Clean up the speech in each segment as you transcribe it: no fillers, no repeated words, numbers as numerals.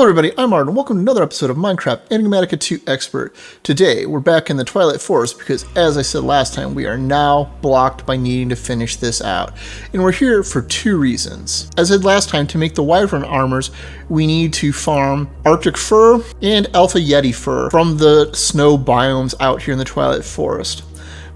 Hello everybody, I'm Art, and welcome to another episode of Minecraft Enigmatica 2 Expert. Today, we're back in the Twilight Forest because, as I said last time, we are now blocked by needing to finish this out. And we're here for two reasons. As I said last time, to make the wyvern armors, we need to farm Arctic fur and Alpha Yeti fur from the snow biomes out here in the Twilight Forest.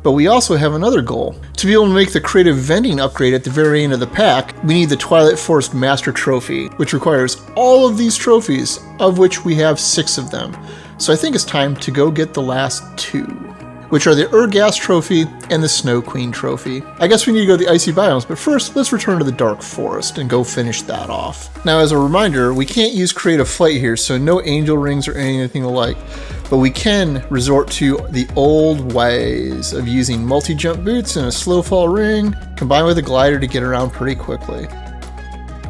But we also have another goal. To be able to make the creative vending upgrade at the very end of the pack, we need the Twilight Forest Master Trophy, which requires all of these trophies, of which we have 6 of them. So I think it's time to go get the last 2, which are the Ur-Ghast Trophy and the Snow Queen Trophy. I guess we need to go to the icy biomes, but first, let's return to the Dark Forest and go finish that off. Now, as a reminder, we can't use Creative Flight here, so no angel rings or anything alike. But we can resort to the old ways of using multi-jump boots and a slow fall ring, combined with a glider to get around pretty quickly.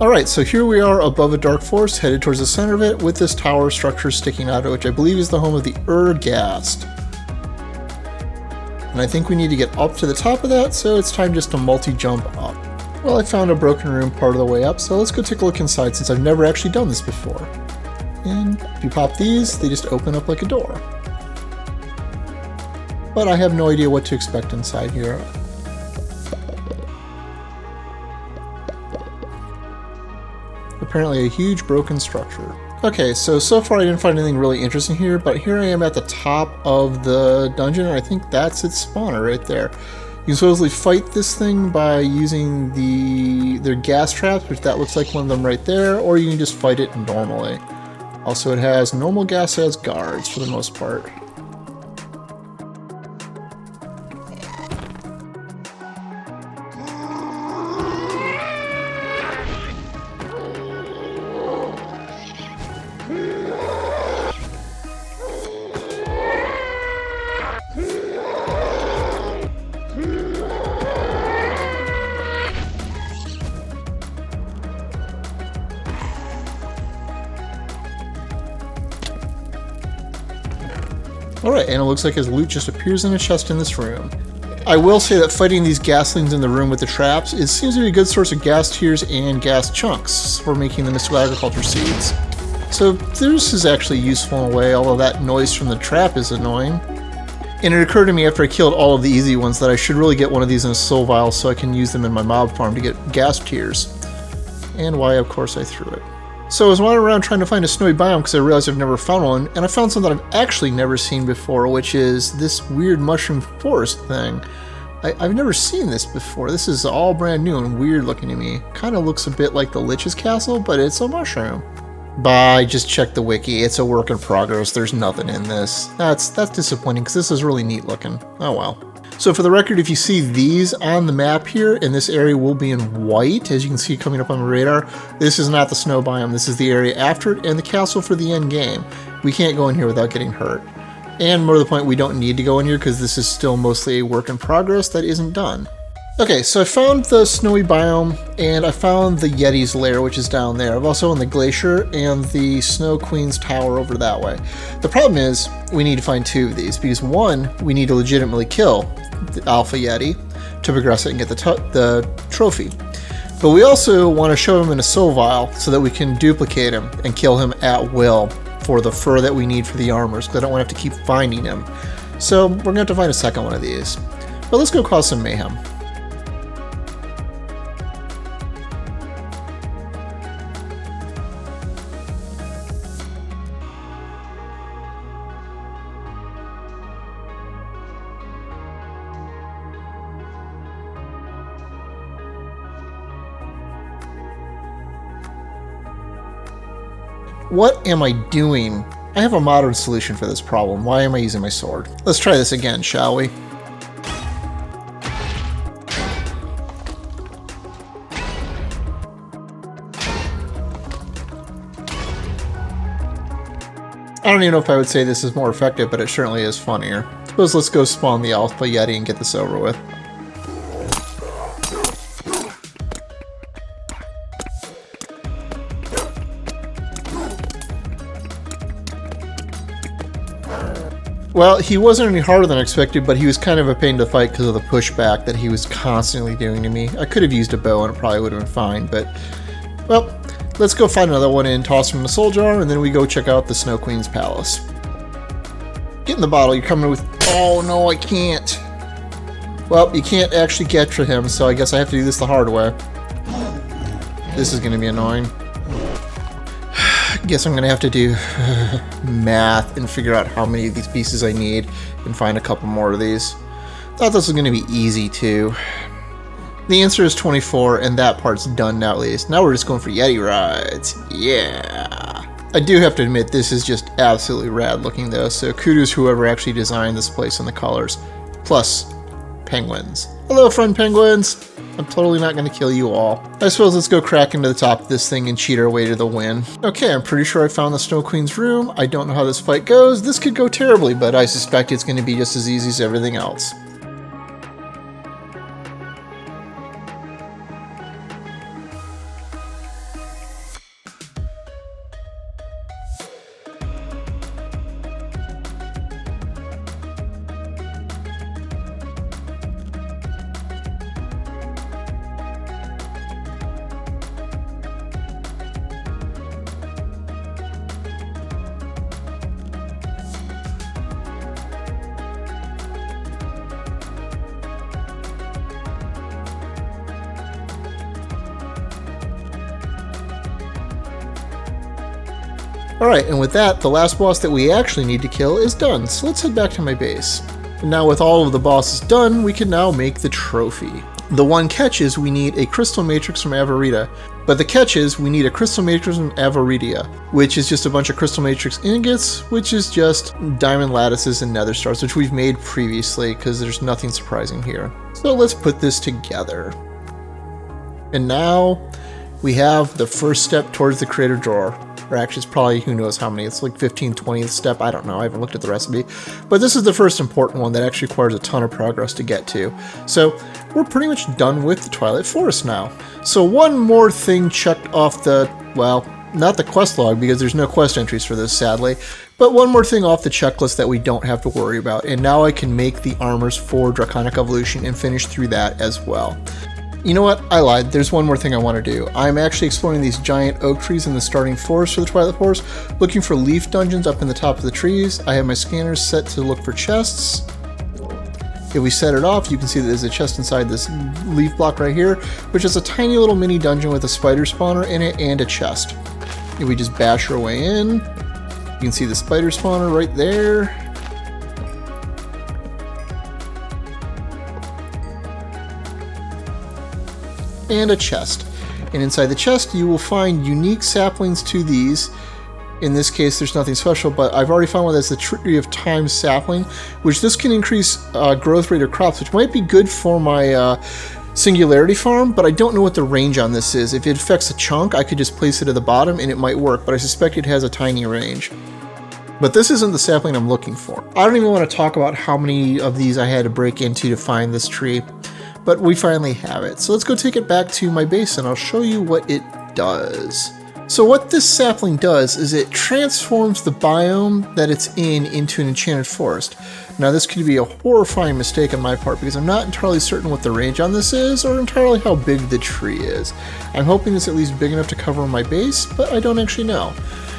Alright, so here we are above a dark forest, headed towards the center of it, with this tower structure sticking out of it, which I believe is the home of the Ur-Ghast. And I think we need to get up to the top of that, so it's time just to multi-jump up. Well, I found a broken room part of the way up, so let's go take a look inside since I've never actually done this before. And if you pop these, they just open up like a door. But I have no idea what to expect inside here. Apparently a huge broken structure. Okay, so far I didn't find anything really interesting here, but here I am at the top of the dungeon, and I think that's its spawner right there. You can supposedly fight this thing by using their gas traps, which that looks like one of them right there, or you can just fight it normally. Also, it has normal gas as guards for the most part. Alright, and it looks like his loot just appears in a chest in this room. I will say that fighting these gaslings in the room with the traps, it seems to be a good source of gas tears and gas chunks for making the mystical agriculture seeds. So this is actually useful in a way, although that noise from the trap is annoying. And it occurred to me after I killed all of the easy ones that I should really get one of these in a soul vial so I can use them in my mob farm to get gas tears. And why, of course, I threw it. So I was wandering around trying to find a snowy biome because I realized I've never found one, and I found something I've actually never seen before, which is this weird mushroom forest thing. I've never seen this before. This is all brand new and weird looking to me. Kind of looks a bit like the Lich's Castle, but it's a mushroom. But I just checked the wiki. It's a work in progress. There's nothing in this. That's disappointing because this is really neat looking. Oh well. So for the record, if you see these on the map here, and this area will be in white, as you can see coming up on the radar, this is not the snow biome, this is the area after it, and the castle for the end game. We can't go in here without getting hurt. And more to the point, we don't need to go in here because this is still mostly a work in progress that isn't done. Okay, so I found the snowy biome, and I found the Yeti's lair, which is down there. I've also found the glacier and the Snow Queen's tower over that way. The problem is, we need to find 2 of these, because one, we need to legitimately kill the Alpha Yeti to progress it and get the trophy. But we also want to show him in a soul vial so that we can duplicate him and kill him at will for the fur that we need for the armors, because I don't want to have to keep finding him. So we're going to have to find a second one of these. But let's go cause some mayhem. What am I doing? I have a modern solution for this problem. Why am I using my sword? Let's try this again, shall we? I don't even know if I would say this is more effective, but it certainly is funnier. Suppose let's go spawn the Alpha Yeti and get this over with. Well, he wasn't any harder than expected, but he was kind of a pain to fight because of the pushback that he was constantly doing to me. I could have used a bow and it probably would have been fine, but, well, Let's go find another one and toss him in the soul jar, and then we go check out the Snow Queen's palace. Get in the bottle, you're coming with... Oh no, I can't. Well, you can't actually get to him, so I guess I have to do this the hard way. This is going to be annoying. Guess I'm going to have to do math and figure out how many of these pieces I need and find a couple more of these. Thought this was going to be easy too. The answer is 24, and that part's done now at least. Now we're just going for Yeti rides. Yeah. I do have to admit, this is just absolutely rad looking though, so kudos whoever actually designed this place and the colors. Plus, penguins. Hello, friend penguins! I'm totally not going to kill you all. I suppose let's go crack into the top of this thing and cheat our way to the win. Okay, I'm pretty sure I found the Snow Queen's room. I don't know how this fight goes. This could go terribly, but I suspect it's going to be just as easy as everything else. Alright, and with that, the last boss that we actually need to kill is done, so let's head back to my base. And now with all of the bosses done, we can now make the trophy. The one catch is we need a crystal matrix from Avarita, but the catch is we need a crystal matrix from Avaritia, which is just a bunch of crystal matrix ingots, which is just diamond lattices and nether stars, which we've made previously because there's nothing surprising here. So let's put this together. And now we have the first step towards the creator drawer. Or actually, it's probably, who knows how many, it's like 15, 20th step, I don't know, I haven't looked at the recipe. But this is the first important one that actually requires a ton of progress to get to. So, we're pretty much done with the Twilight Forest now. So one more thing checked off the, well, not the quest log, because there's no quest entries for this, sadly, but one more thing off the checklist that we don't have to worry about, and now I can make the armors for Draconic Evolution and finish through that as well. You know what? I lied. There's one more thing I want to do. I'm actually exploring these giant oak trees in the starting forest for the Twilight Forest, looking for leaf dungeons up in the top of the trees. I have my scanners set to look for chests. If we set it off, you can see that there's a chest inside this leaf block right here, which is a tiny little mini dungeon with a spider spawner in it and a chest. If we just bash our way in, you can see the spider spawner right there. And a chest. And inside the chest you will find unique saplings to these. In this case there's nothing special, but I've already found one that's the Tree of Time sapling, which this can increase growth rate of crops, which might be good for my singularity farm, but I don't know what the range on this is. If it affects a chunk, I could just place it at the bottom and it might work, but I suspect it has a tiny range. But this isn't the sapling I'm looking for. I don't even want to talk about how many of these I had to break into to find this tree. But we finally have it. So let's go take it back to my base and I'll show you what it does. So what this sapling does is it transforms the biome that it's in into an enchanted forest. Now this could be a horrifying mistake on my part because I'm not entirely certain what the range on this is or entirely how big the tree is. I'm hoping it's at least big enough to cover my base, but I don't actually know.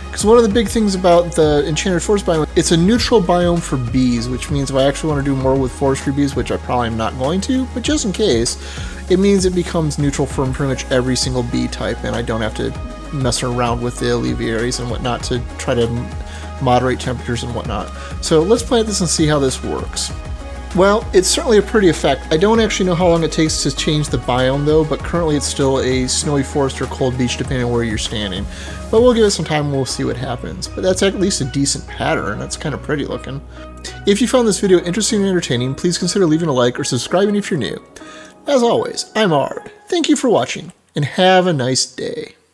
Because one of the big things about the Enchanted Forest biome, it's a neutral biome for bees, which means if I actually want to do more with forestry bees, which I probably am not going to, but just in case, it means it becomes neutral for pretty much every single bee type, and I don't have to mess around with the alliviaries and whatnot to try to moderate temperatures and whatnot. So let's plant this and see how this works. Well, it's certainly a pretty effect. I don't actually know how long it takes to change the biome though, but currently it's still a snowy forest or cold beach depending on where you're standing. But we'll give it some time and we'll see what happens. But that's at least a decent pattern. That's kind of pretty looking. If you found this video interesting and entertaining, please consider leaving a like or subscribing if you're new. As always, I'm Ard. Thank you for watching, and have a nice day.